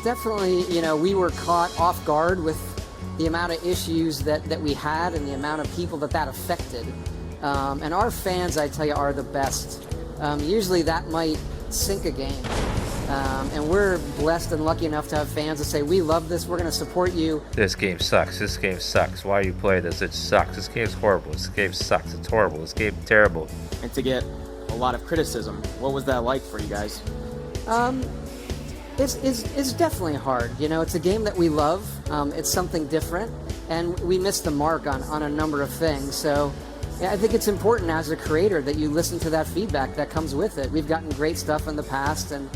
definitely, we were caught off guard with the amount of issues that we had and the amount of people that affected. And our fans, I tell you, are the best. Usually that might sink a game. And we're blessed and lucky enough to have fans that say, we love this, we're going to support you. This game sucks. This game sucks. Why are you playing this? It sucks. This game's horrible. This game sucks. It's horrible. This game's terrible. And to get a lot of criticism, what was that like for you guys? It's definitely hard. It's a game that we love. It's something different, and we missed the mark on a number of things. So yeah, I think it's important as a creator that you listen to that feedback that comes with it. We've gotten great stuff in the past, and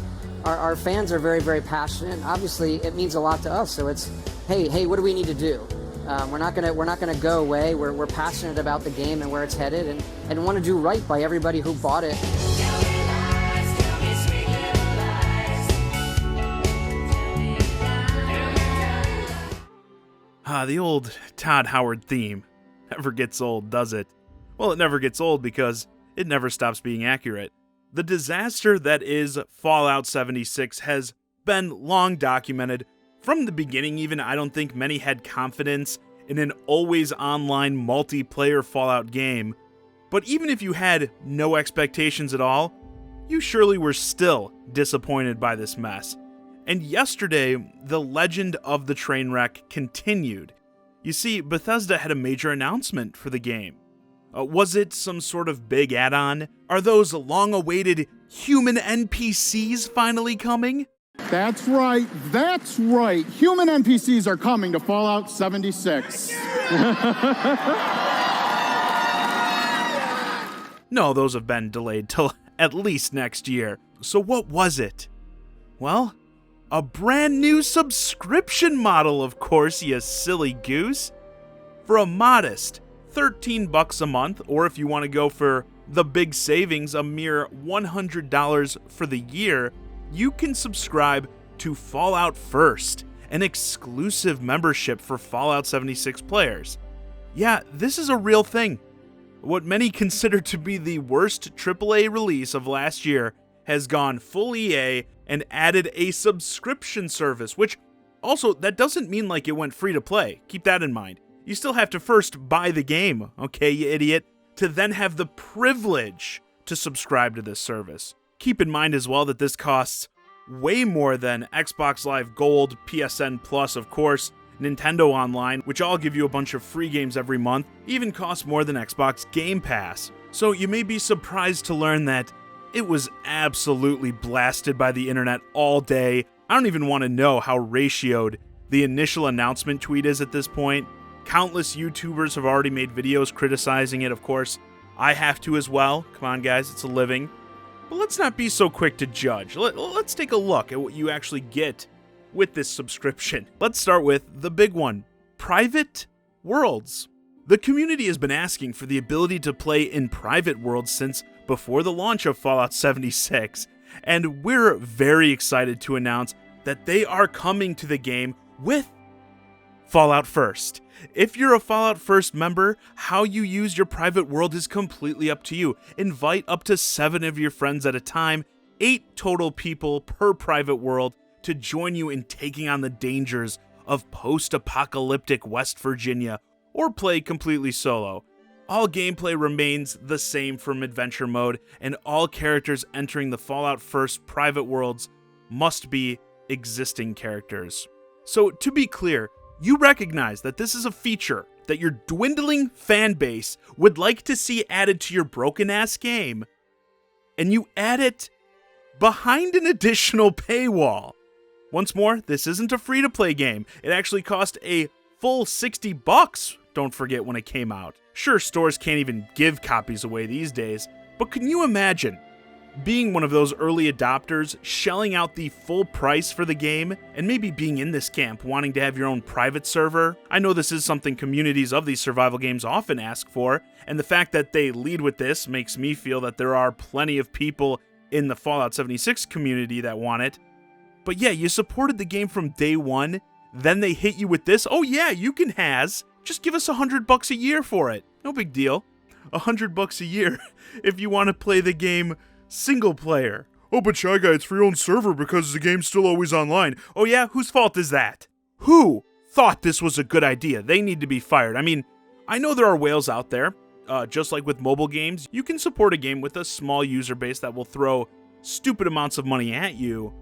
our fans are very, very passionate. And obviously, it means a lot to us. So it's, hey, what do we need to do? We're not gonna go away. We're passionate about the game and where it's headed, and want to do right by everybody who bought it. The old Todd Howard theme. Never gets old, does it? Well, it never gets old because it never stops being accurate. The disaster that is Fallout 76 has been long documented. From the beginning even, I don't think many had confidence in an always online multiplayer Fallout game. But even if you had no expectations at all, you surely were still disappointed by this mess. And yesterday, the legend of the train wreck continued. You see, Bethesda had a major announcement for the game. Was it some sort of big add-on? Are those long-awaited human NPCs finally coming? That's right. Human NPCs are coming to Fallout 76. No, those have been delayed till at least next year. So what was it? Well, a brand new subscription model, of course, you silly goose. For a modest $13 a month, or if you want to go for the big savings, a mere $100 for the year, you can subscribe to Fallout First, an exclusive membership for Fallout 76 players. Yeah, this is a real thing. What many consider to be the worst AAA release of last year has gone full EA and added a subscription service, which also, that doesn't mean like it went free to play. Keep that in mind. You still have to first buy the game, okay, you idiot, to then have the privilege to subscribe to this service. Keep in mind as well that this costs way more than Xbox Live Gold, PSN Plus, of course, Nintendo Online, which all give you a bunch of free games every month, even costs more than Xbox Game Pass. So you may be surprised to learn that it was absolutely blasted by the internet all day. I don't even want to know how ratioed the initial announcement tweet is at this point. Countless YouTubers have already made videos criticizing it, of course. I have to as well. Come on, guys, it's a living. But let's not be so quick to judge. Let's take a look at what you actually get with this subscription. Let's start with the big one, private worlds. The community has been asking for the ability to play in private worlds since before the launch of Fallout 76, and we're very excited to announce that they are coming to the game with Fallout First. If you're a Fallout First member, how you use your private world is completely up to you. Invite up to 7 of your friends at a time, 8 total people per private world, to join you in taking on the dangers of post-apocalyptic West Virginia, or play completely solo. All gameplay remains the same from Adventure Mode, and all characters entering the Fallout First private worlds must be existing characters. So, to be clear, you recognize that this is a feature that your dwindling fan base would like to see added to your broken-ass game, and you add it behind an additional paywall. Once more, this isn't a free-to-play game. It actually cost a full $60, don't forget, when it came out. Sure, stores can't even give copies away these days, but can you imagine being one of those early adopters, shelling out the full price for the game, and maybe being in this camp wanting to have your own private server? I know this is something communities of these survival games often ask for, and the fact that they lead with this makes me feel that there are plenty of people in the Fallout 76 community that want it. But yeah, you supported the game from day one, then they hit you with this. Oh yeah, you can just give us $100 a year for it. No big deal. $100 a year if you want to play the game single player, "Oh, but ChiGuy, it's for your own server because the game's still always online." Oh yeah? Whose fault is that? Who thought this was a good idea? They need to be fired. I mean, I know there are whales out there. Just like with mobile games, you can support a game with a small user base that will throw stupid amounts of money at you.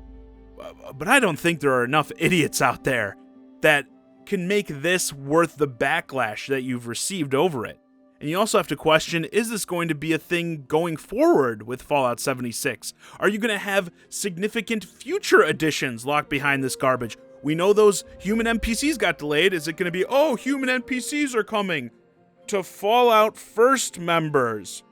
But I don't think there are enough idiots out there that can make this worth the backlash that you've received over it. And you also have to question, is this going to be a thing going forward with Fallout 76? Are you going to have significant future editions locked behind this garbage? We know those human NPCs got delayed. Is it going to be, oh, human NPCs are coming to Fallout First members?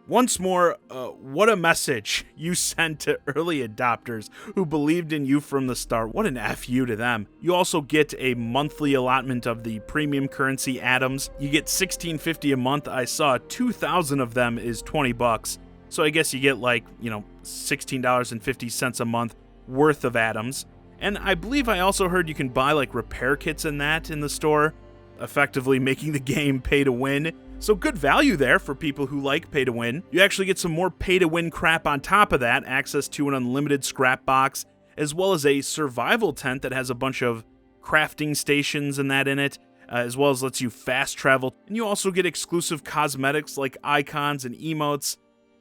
Once more, what a message you sent to early adopters who believed in you from the start. What an FU to them. You also get a monthly allotment of the premium currency atoms. You get $16.50 a month. I saw 2,000 of them is $20. So I guess you get like, $16.50 a month worth of atoms. And I believe I also heard you can buy like repair kits in the store, effectively making the game pay to win. So good value there for people who like pay to win. You actually get some more pay to win crap on top of that, access to an unlimited scrap box, as well as a survival tent that has a bunch of crafting stations and that in it, as well as lets you fast travel. And you also get exclusive cosmetics like icons and emotes.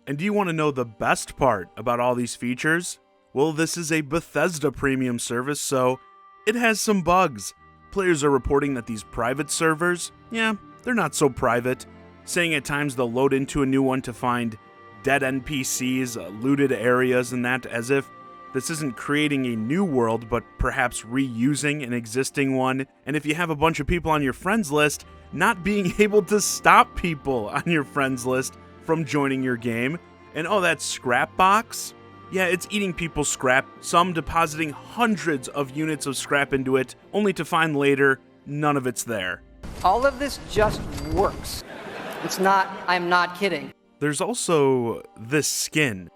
And do you want to know the best part about all these features? Well, this is a Bethesda premium service, so it has some bugs. Players are reporting that these private servers, they're not so private, saying at times they'll load into a new one to find dead NPCs, looted areas, and that, as if this isn't creating a new world, but perhaps reusing an existing one. And if you have a bunch of people on your friends list, not being able to stop people on your friends list from joining your game. And oh, that scrap box? Yeah, it's eating people's scrap, some depositing hundreds of units of scrap into it, only to find later none of it's there. All of this just works. It's not, I'm not kidding. There's also this skin.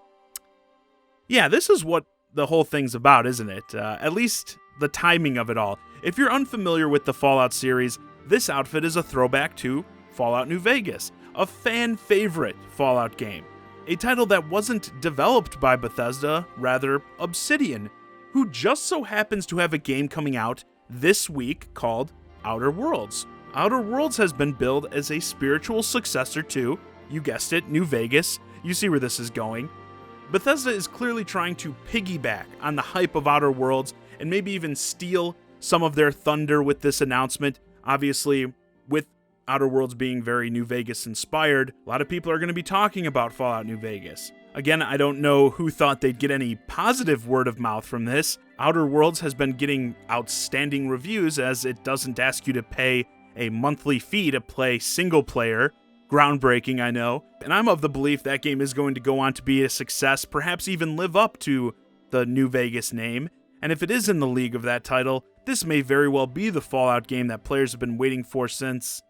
Yeah, this is what the whole thing's about, isn't it? At least the timing of it all. If you're unfamiliar with the Fallout series, this outfit is a throwback to Fallout New Vegas, a fan favorite Fallout game. A title that wasn't developed by Bethesda, rather Obsidian, who just so happens to have a game coming out this week called Outer Worlds. Outer Worlds has been billed as a spiritual successor to, you guessed it, New Vegas. You see where this is going. Bethesda is clearly trying to piggyback on the hype of Outer Worlds and maybe even steal some of their thunder with this announcement. Obviously, with Outer Worlds being very New Vegas inspired, a lot of people are going to be talking about Fallout New Vegas. Again, I don't know who thought they'd get any positive word of mouth from this. Outer Worlds has been getting outstanding reviews as it doesn't ask you to pay a monthly fee to play single player. Groundbreaking, I know. And I'm of the belief that game is going to go on to be a success, perhaps even live up to the New Vegas name. And if it is in the league of that title, this may very well be the Fallout game that players have been waiting for since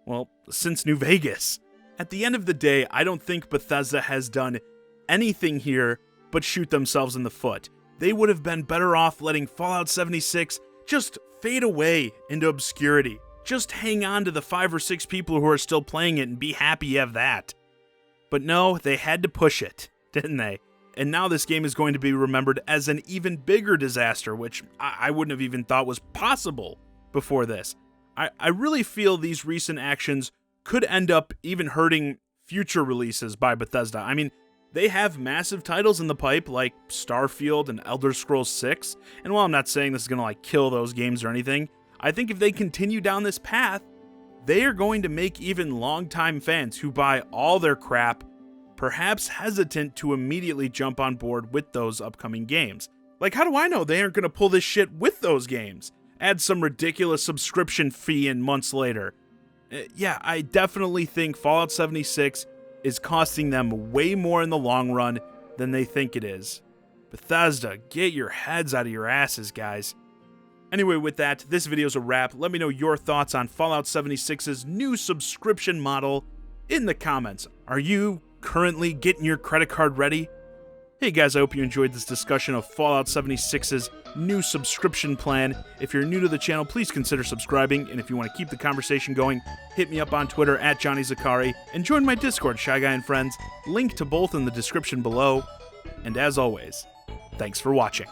New Vegas. At the end of the day, I don't think Bethesda has done anything here but shoot themselves in the foot. They would have been better off letting Fallout 76 just fade away into obscurity. Just hang on to the 5 or 6 people who are still playing it and be happy you have that. But no, they had to push it, didn't they? And now this game is going to be remembered as an even bigger disaster, which I wouldn't have even thought was possible before this. I really feel these recent actions could end up even hurting future releases by Bethesda. I mean, they have massive titles in the pipe like Starfield and Elder Scrolls 6, and while I'm not saying this is going to kill those games or anything, I think if they continue down this path, they are going to make even longtime fans who buy all their crap perhaps hesitant to immediately jump on board with those upcoming games. Like, how do I know they aren't going to pull this shit with those games? Add some ridiculous subscription fee in months later. Yeah, I definitely think Fallout 76 is costing them way more in the long run than they think it is. Bethesda, get your heads out of your asses, guys. Anyway, with that, this video's a wrap. Let me know your thoughts on Fallout 76's new subscription model in the comments. Are you currently getting your credit card ready? Hey guys, I hope you enjoyed this discussion of Fallout 76's new subscription plan. If you're new to the channel, please consider subscribing, and if you want to keep the conversation going, hit me up on Twitter at Johnny Zakari, and join my Discord, ChiGuy and Friends, link to both in the description below. And as always, thanks for watching.